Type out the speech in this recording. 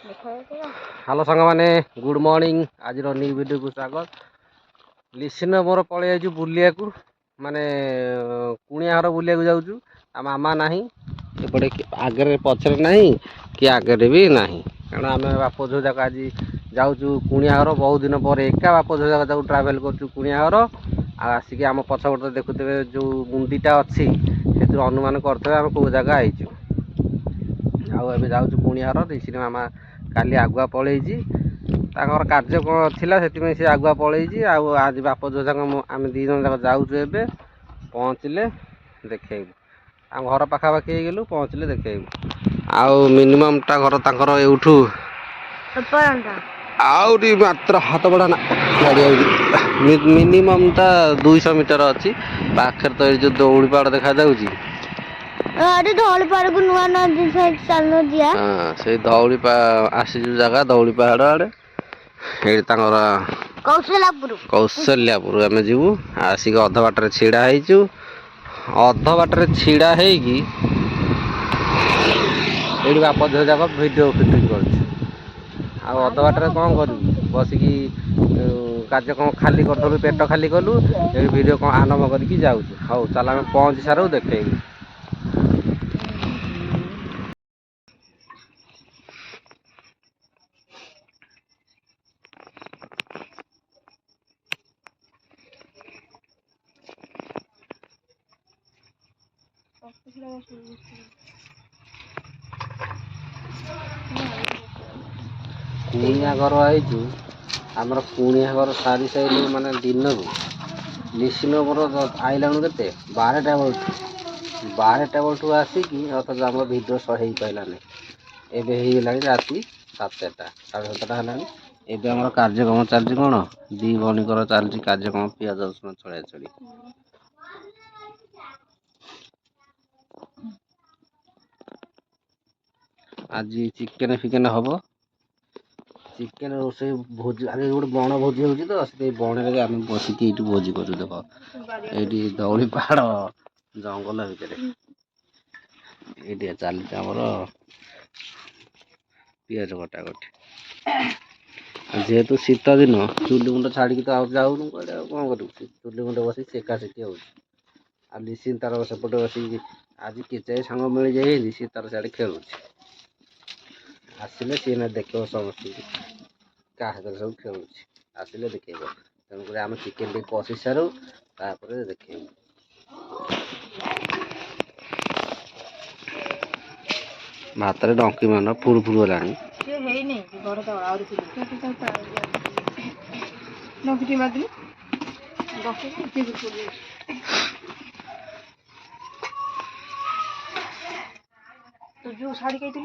hello सांग मैंने good morning आज न्यू वीडियो को स्वागत लिसन मोर पलि आई बुलिया को माने कुणिया घर बुलिया जाऊँ आ मामा नहीं एपटे आगे पछरे नहीं कि आगे भी नहीं कारण आम बाप झो जाक आज जाऊँ कुणिया घर बहुत दिन पर एका बाप झो जाक जाऊँ ट्रावेल कर कुणिया घर आसिक आम पछपटे देखुते जो मुंडीटा अच्छी से अनुमान करते आम कौ जगह आईचु आउ जाऊँ कुणिया घर ऋषि मामा काली आगुआ पलैची ताकर कार्य कौन थिला से सी आगुआ पलैची आज बाप झो जाक आम दी जन जाक जाऊँ ए पहुँचले देखु आम घर पाखापाखि हो गलु पहुँचले देखु आउ मिनिममटा घर ताकर एठू आउरी मात्र हाथ बढ़ा ना गाड़ी मिनिममटा 200 मीटर अच्छी पाखे तो ये जो दौड़ीपाड़ देखा जाऊँगी अरे धौली पहाड़ को नुआ ना साइड चलनो दिया हां से धौली आसी जो जगह धौली पहाड़ आड़े एडी तांगर कौशल्यापुर आम जीवु आसिक अध बाटर छिड़ा होइचु अध बाटर छिड़ा होइकी एडी बाप झो जाक वीडियो फिटिंग करछु आ अध बाटर कौन करू बसिकी कार्यक्रम खाली करथलु पेट खाली कलु ए वीडियो कौन आरंभ करके जाऊँ हौ चल आम पहुँची सारू देखेबू कुणिया घर आईचु आमर कुणिया घर सारी साइड माने दिन लिसन मोर आईला के 12टा बेलू आसिकी अथच आम भिडियो सही पाइलानी एवं राति 7टा साढ़े 7टा है एवं आम कार्यक्रम चलती कौन दी भणीकर चलती कार्यक्रम पियाज रसुण छड़ा छड़ी आज चिकेन फिकेन हम चिकेन रोसे भोजी आज गोटे बण भोजी होती तो से बण आम बसिक ये भोजी कर देख ये धौली पहाड़ जंगल भितर ये चलती आमर पियाज कटाकटी जेहेतु शीत दिन चुली मुंड छाड़ी तो जाऊनु कौन करूँ चुली मुंड बस सेका सेकी हो लिसिन तार सेपटे बस आज किचे सांग मिल जाए सी तार सियाड़े खेलुँ आसिले सी ना देख समस्त क्या सब खेलुँ आसिले देख तेणुक आम चिकेन टी कषि सारू तापर देख भात डंकी मान फुर फुर गलानी तो जो साड़ी कहती